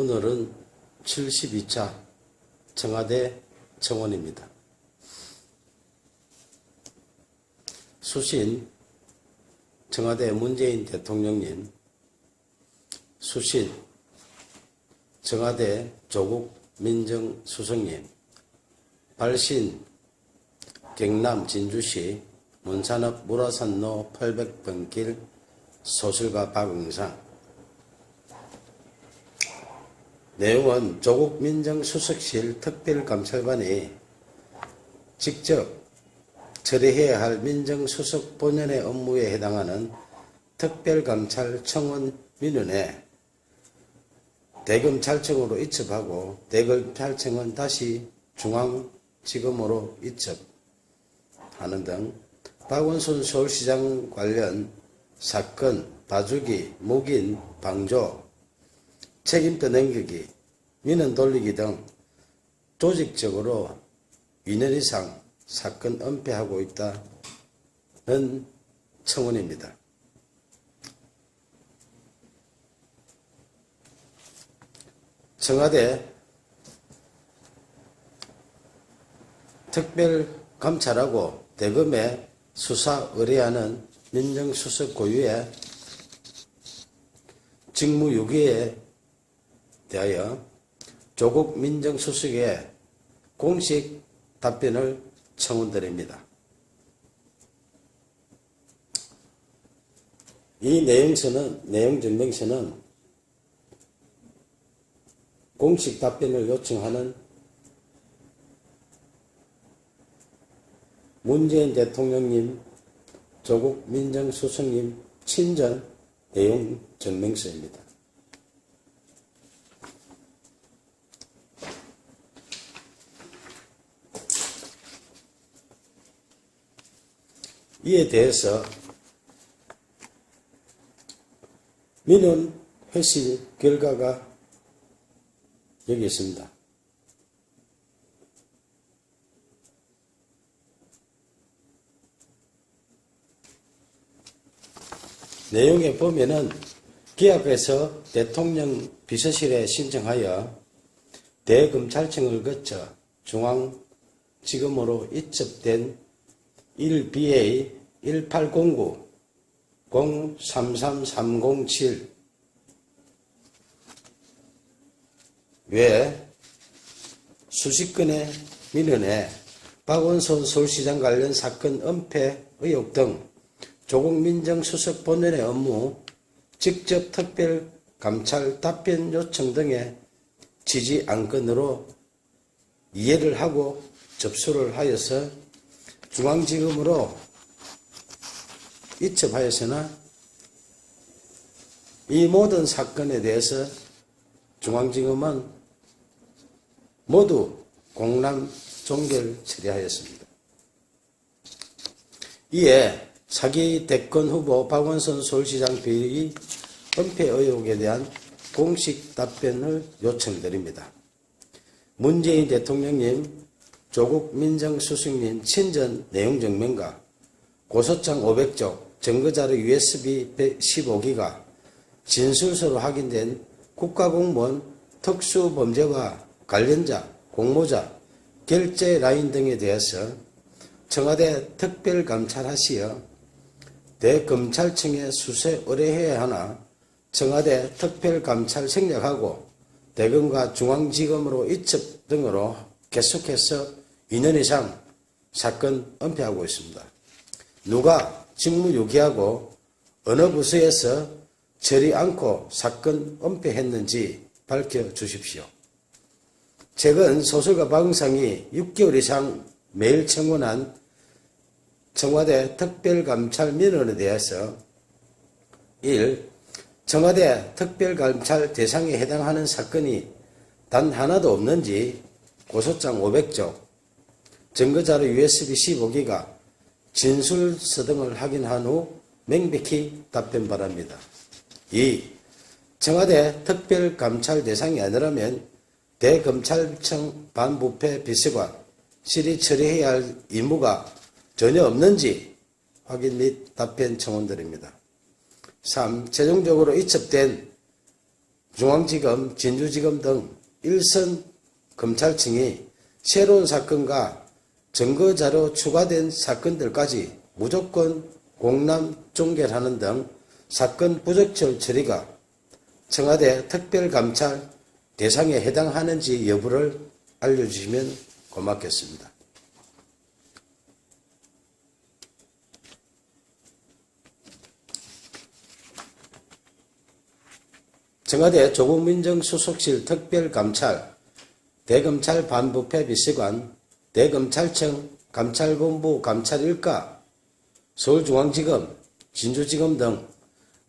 오늘은 72차 청와대 청원입니다. 수신 청와대 문재인 대통령님, 수신 청와대 조국 민정수석님, 발신 경남 진주시 문산읍 무라산로 800번길 소설가 박응상. 내용은 조국 민정수석실 특별감찰관이 직접 처리해야 할 민정수석 본연의 업무에 해당하는 특별감찰 청원 민원에 대검찰청으로 이첩하고 대검찰청은 다시 중앙지검으로 이첩하는 등 박원순 서울시장 관련 사건, 봐주기, 묵인, 방조, 책임 떠넘기기, 민원 돌리기 등 조직적으로 2년 이상 사건 은폐하고 있다는 청원입니다. 청와대 특별감찰하고 대검에 수사 의뢰하는 민정수석 고유의 직무유기에 대하여 조국 민정수석의 공식 답변을 청원드립니다. 이 내용 증명서는 공식 답변을 요청하는 문재인 대통령님, 조국 민정수석님 친전 내용 증명서입니다. 이에 대해서 민원 회시 결과가 여기 있습니다. 내용에 보면은 기합에서 대통령 비서실에 신청하여 대검찰청을 거쳐 중앙지검으로 이첩된 1BA 1809 033307 외 수십 건의 민원에 박원순 서울시장 관련 사건 은폐 의혹 등 조국 민정수석 본연의 업무, 직접 특별 감찰 답변 요청 등의 지지 안건으로 이해를 하고 접수를 하여서 중앙지검으로 이첩하였으나 이 모든 사건에 대해서 중앙지검은 모두 공람 종결 처리하였습니다. 이에 차기 대권 후보 박원순 서울시장 비리 은폐 의혹에 대한 공식 답변을 요청드립니다. 문재인 대통령님, 조국 민정수석님 친전 내용 증명과 고소장 500쪽, 증거자료 USB 15기가, 진술서로 확인된 국가공무원 특수범죄와 관련자, 공모자, 결제 라인 등에 대해서 청와대 특별감찰하시어 대검찰청에 수사 의뢰해야 하나 청와대 특별감찰 생략하고 대검과 중앙지검으로 이첩 등으로 계속해서 2년 이상 사건 은폐하고 있습니다. 누가 직무유기하고 어느 부서에서 처리 않고 사건 은폐했는지 밝혀주십시오. 최근 소설가 박응상이 6개월 이상 매일 청원한 청와대 특별감찰 민원에 대해서 1. 청와대 특별감찰 대상에 해당하는 사건이 단 하나도 없는지 고소장 500쪽, 증거자료 USB 15기가, 진술서 등을 확인한 후 명백히 답변 바랍니다. 2. 청와대 특별감찰 대상이 아니라면 대검찰청 반부패 비서관실이 처리해야 할 임무가 전혀 없는지 확인 및 답변 청원드립니다. 3. 최종적으로 이첩된 중앙지검, 진주지검 등 일선 검찰청이 새로운 사건과 증거자료 추가된 사건들까지 무조건 공람 종결하는 등 사건 부적절 처리가 청와대 특별감찰 대상에 해당하는지 여부를 알려주시면 고맙겠습니다. 청와대 조국민정수석실 특별감찰, 대검찰 반부패 비서관, 대검찰청 감찰본부 감찰일가, 서울중앙지검, 진주지검 등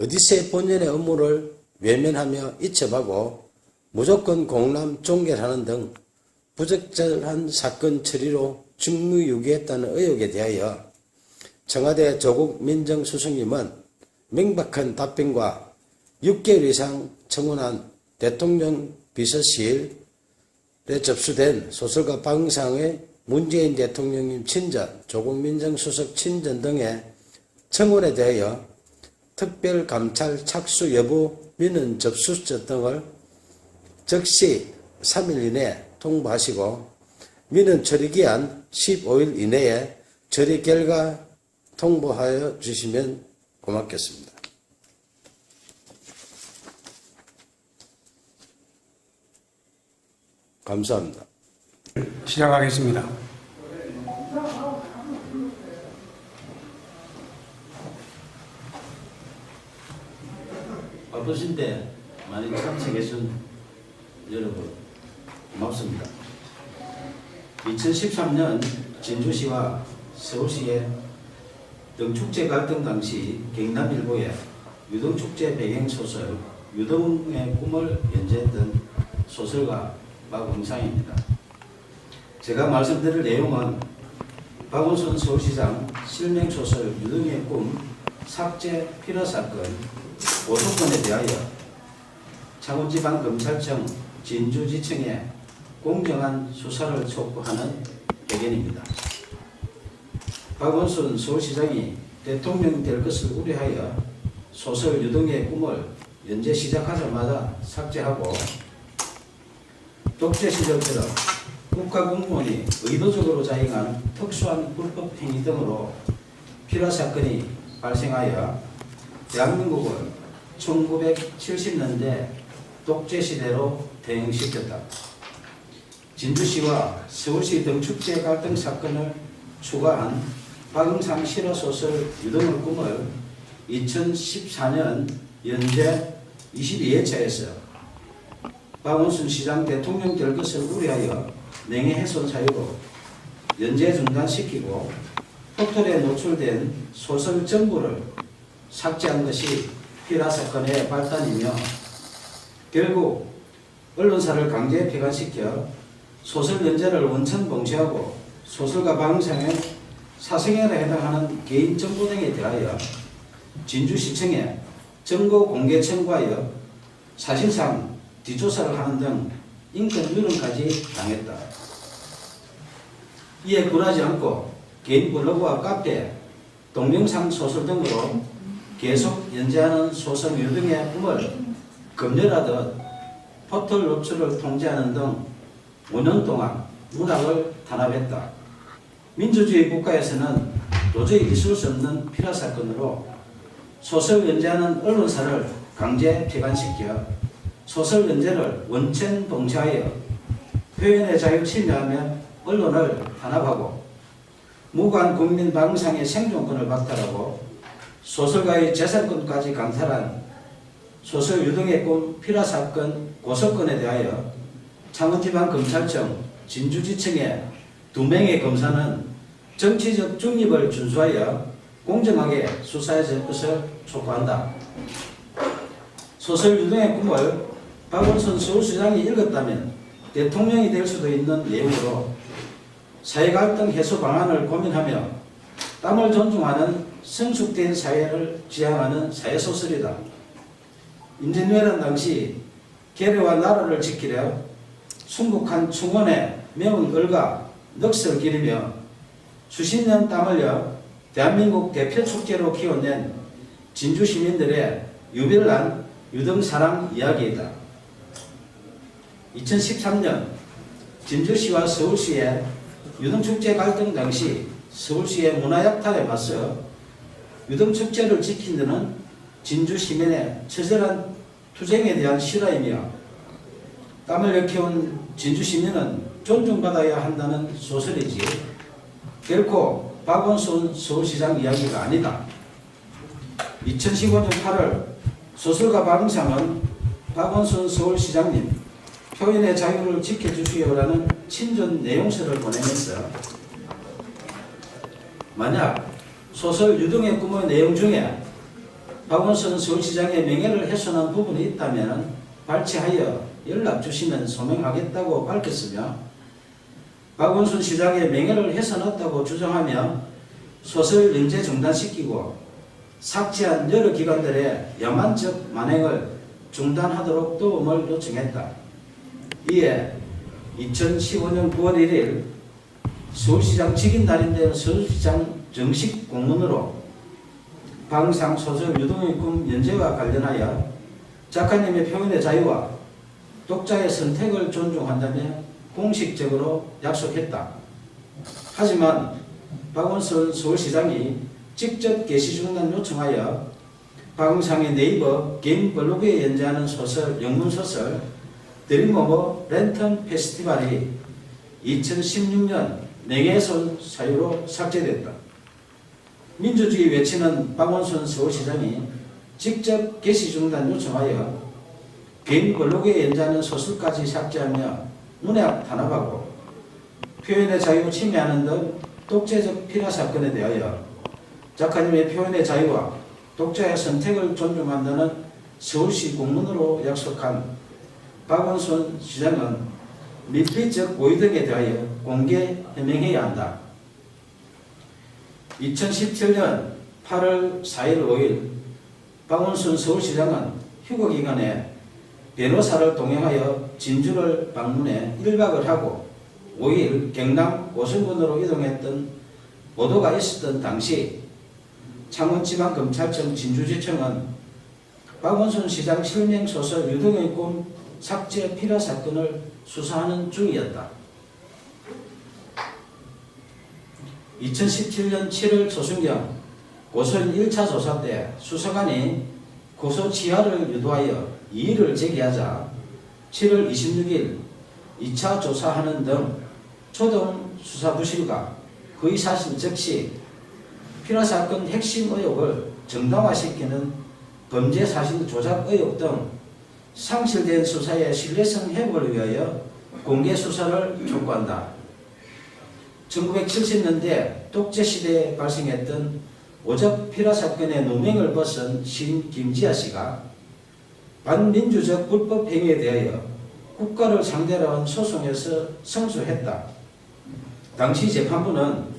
어디서의 본연의 업무를 외면하며 이첩하고 무조건 공람 종결하는 등 부적절한 사건 처리로 직무유기했다는 의혹에 대하여 청와대 조국 민정수석님은 명백한 답변과 6개월 이상 청원한 대통령 비서실에 접수된 소설가 박응상의 문재인 대통령님 친전, 조국 민정수석 친전 등의 청원에 대하여 특별감찰 착수 여부 민원 접수처 등을 즉시 3일 이내 통보하시고 민원 처리기한 15일 이내에 처리 결과 통보하여 주시면 고맙겠습니다. 감사합니다. 시작하겠습니다. 바쁘신데 많이 참석해 준 여러분 고맙습니다. 2013년 진주시와 서울시의 등축제 갈등 당시 경남일보에 유등축제 배경소설 유등의 꿈을 연재했던 소설가 박응상입니다. 제가 말씀드릴 내용은 박원순 서울시장 실명소설 유등의 꿈 삭제 필요 사건 고소건에 대하여 창원지방검찰청 진주지청에 공정한 수사를 촉구하는 배경입니다. 박원순 서울시장이 대통령이 될 것을 우려하여 소설 유등의 꿈을 연재 시작하자마자 삭제하고 독재 시절처럼 국가공무원이 의도적으로 자행한 특수한 불법 행위 등으로 필요 사건이 발생하여 대한민국은 1970년대 독재 시대로 대응시켰다. 진주시와 서울시 등축제 갈등 사건을 추가한 박응상 실화소설 유등의 꿈을 2014년 연재 22회차에서 박원순 시장 대통령 될 것을 우려하여 명예훼손 사유로 연재 중단시키고 포털에 노출된 소설 전부를 삭제한 것이 필화 사건의 발단이며 결국 언론사를 강제 폐간시켜 소설 연재를 원천 봉쇄하고 소설가 박응상의 사생활에 해당하는 개인 정보 등에 대하여 진주시청에 정보 공개 청구하여 사실상 뒷조사를 하는 등 인권 유린까지 당했다. 이에 굴하지 않고 개인 블로그와 카페, 동영상 소설 등으로 계속 연재하는 소설 유등의 꿈을 검열하듯 포털 노출을 통제하는 등 5년 동안 문학을 탄압했다. 민주주의 국가에서는 도저히 있을 수 없는 필화 사건으로 소설 연재하는 언론사를 강제 폐간시켜 소설 연재를 원천 봉쇄하여 표현의 자유 침해하며 언론을 탄압하고 무고한 국민 박응상의 생존권을 박탈하고 소설가의 재산권까지 강탈한 소설 유등의 꿈 필화 사건 고소건에 대하여 창원지방검찰청 진주지청의 2명의 검사는 정치적 중립을 준수하여 공정하게 수사해 줄 것을 촉구한다. 소설 유등의 꿈을 박원순 서울시장이 읽었다면 대통령이 될 수도 있는 내용으로 사회갈등 해소 방안을 고민하며 땀을 존중하는 성숙된 사회를 지향하는 사회소설이다. 임진왜란 당시 계례와 나라를 지키려 순국한 충원에 매운 을과 넋을 기리며 수십 년 땀 흘려 대한민국 대표 축제로 키워낸 진주 시민들의 유별난 유등사랑 이야기이다. 2013년 진주시와 서울시의 유등축제 갈등 당시 서울시의 문화약탈에 맞서 유등축제를 지킨 데는 진주 시민의 처절한 투쟁에 대한 실화이며 땀을 일깨운 진주 시민은 존중받아야 한다는 소설이지 결코 박원순 서울시장 이야기가 아니다. 2015년 8월 소설가 박응상은 박원순 서울시장님 표현의 자유를 지켜주시오라는 친전 내용서를 보내면서 만약 소설 유등의 꿈의 내용 중에 박원순 서울시장의 명예를 훼손한 부분이 있다면 발췌하여 연락 주시면 소명하겠다고 밝혔으며 박원순 시장의 명예를 훼손했다고 주장하며 소설 연재 중단시키고 삭제한 여러 기관들의 야만적 만행을 중단하도록 도움을 요청했다. 이에 2015년 9월 1일 서울시장 직인날인데 서울시장 정식 공문으로 박응상 소설 유등의 꿈 연재와 관련하여 작가님의 표현의 자유와 독자의 선택을 존중한다며 공식적으로 약속했다. 하지만 박원순 서울시장이 직접 게시 중단 요청하여 박응상의 네이버 개인 블로그에 연재하는 소설, 영문소설 드림 오브 랜턴 페스티벌이 2016년 명예훼손 사유로 삭제됐다. 민주주의 외치는 박원순 서울시장이 직접 게시 중단 요청하여 개인 블로그에 연재하는 소설까지 삭제하며 문학 탄압하고 표현의 자유 침해하는 등 독재적 필화 사건에 대하여 작가님의 표현의 자유와 독자의 선택을 존중한다는 서울시 공문으로 약속한 박원순 시장은 민폐적 고의 등에 대하여 공개 해명해야 한다. 2017년 8월 4일 5일 박원순 서울시장은 휴거 기간에 변호사를 동행하여 진주를 방문해 1박을 하고 5일 경남 고성군으로 이동했던 보도가 있었던 당시 창원지방검찰청 진주지청은 박원순 시장 실명소설 유등의 꿈 삭제 필화 사건을 수사하는 중이었다. 2017년 7월 초순경 고소인 1차 조사 때 수사관이 고소 취하를 유도하여 이의를 제기하자 7월 26일 2차 조사하는 등 초동 수사 부실과 거의 사실 즉시 필화 사건 핵심 의혹을 정당화시키는 범죄 사실 조작 의혹 등 상실된 수사의 신뢰성 회복을 위하여 공개 수사를 촉구한다. 1970년대 독재시대에 발생했던 오적 필화 사건의 누명을 벗은 시인 김지아 씨가 반민주적 불법 행위에 대하여 국가를 상대로 한 소송에서 승소했다. 당시 재판부는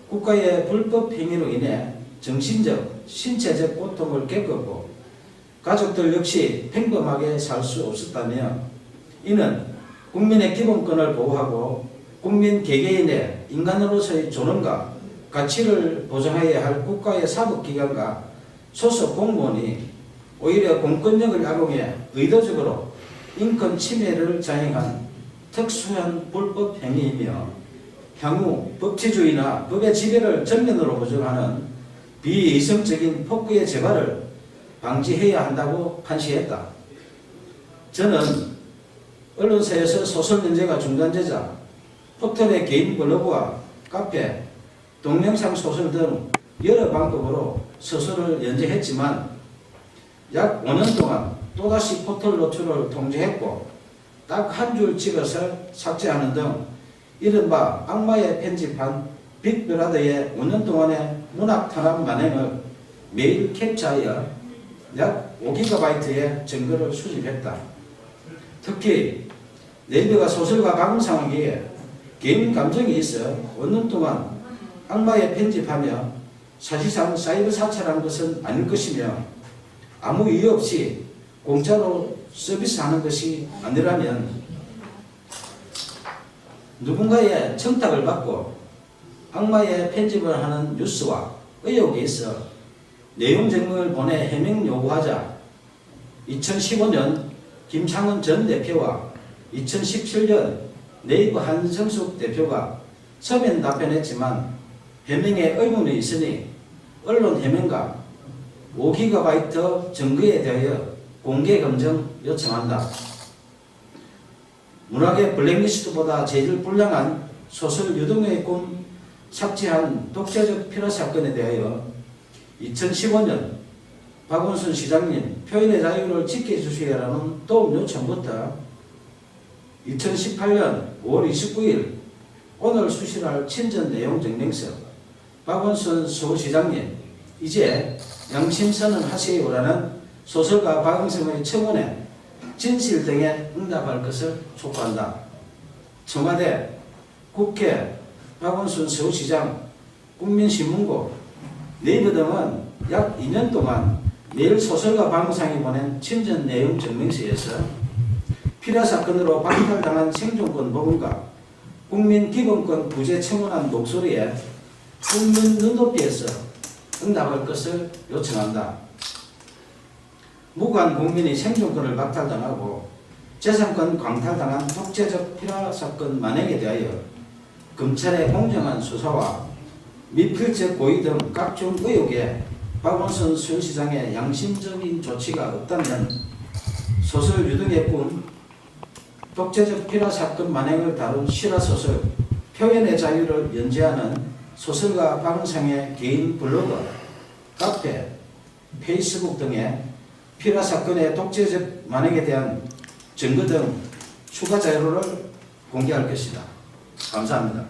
국가의 불법 행위로 인해 정신적, 신체적 고통을 겪었고 가족들 역시 평범하게 살 수 없었다며 이는 국민의 기본권을 보호하고 국민 개개인의 인간으로서의 존엄과 가치를 보장해야 할 국가의 사법기관과 소속 공무원이 오히려 공권력을 악용해 의도적으로 인권 침해를 자행한 특수한 불법 행위이며 향후 법치주의나 법의 지배를 전면으로 부정하는 비이성적인 폭구의 재발을 방지해야 한다고 판시했다. 저는 언론사에서 소설 연재가 중단되자 포털의 개인 블로그와 카페, 동영상 소설 등 여러 방법으로 소설을 연재했지만 약 5년 동안 또다시 포털 노출을 통제했고 딱 한 줄 찍어서 삭제하는 등 이른바 악마의 편집한 빅브라더의 5년 동안의 문학 탄압 만행을 매일 캡처하여 약 5GB의 증거를 수집했다. 특히 네이버가 소설가 박응상에게 개인 감정이 있어 5년 동안 악마의 편집하며 사실상 사이버 사찰한 것은 아닐 것이며 아무 이유 없이 공짜로 서비스하는 것이 아니라면 누군가의 청탁을 받고 악마의 편집을 하는 뉴스와 의혹에 있어 내용 증명을 보내 해명 요구하자 2015년 김창원 전 대표와 2017년 네이버 한성숙 대표가 서면 답변했지만 해명에 의문이 있으니 언론 해명과 5GB 증거에 대하여 공개 검증 요청한다. 문학의 블랙리스트보다 재질 불량한 소설 유동의 꿈 삭제한 독재적 피라 사건에 대하여 2015년 박원순 시장님 표현의 자유를 지켜주시라는 도움 요청부터 2018년 5월 29일 오늘 수실할 친전 내용 증명서 박원순 서울시장님 이제 양심선언 하세요라는 소설가 박응성의 청원에 진실 등에 응답할 것을 촉구한다. 청와대, 국회, 박원순 서울시장, 국민신문고, 네이버 등은 약 2년 동안 매일 소설가 박응상이 보낸 친전 내용 증명서에서 피라 사건으로 박탈당한 생존권 법원과 국민 기본권 구제 청원한 목소리에 국민 눈높이에서 응답할 것을 요청한다. 무관 국민이 생존권을 박탈당하고 재산권 광탈당한 독재적 피라 사건 만행에 대하여 검찰의 공정한 수사와 미필적 고의 등 각종 의혹에 박원순 서울시장의 양심적인 조치가 없다면 소설 유등의 꿈, 독재적 피라 사건 만행을 다룬 실화소설 표현의 자유를 연재하는 소설가 박응상의 개인 블로그, 카페, 페이스북 등에 피라 사건의 독재적 만행에 대한 증거 등 추가 자료를 공개할 것이다. 감사합니다.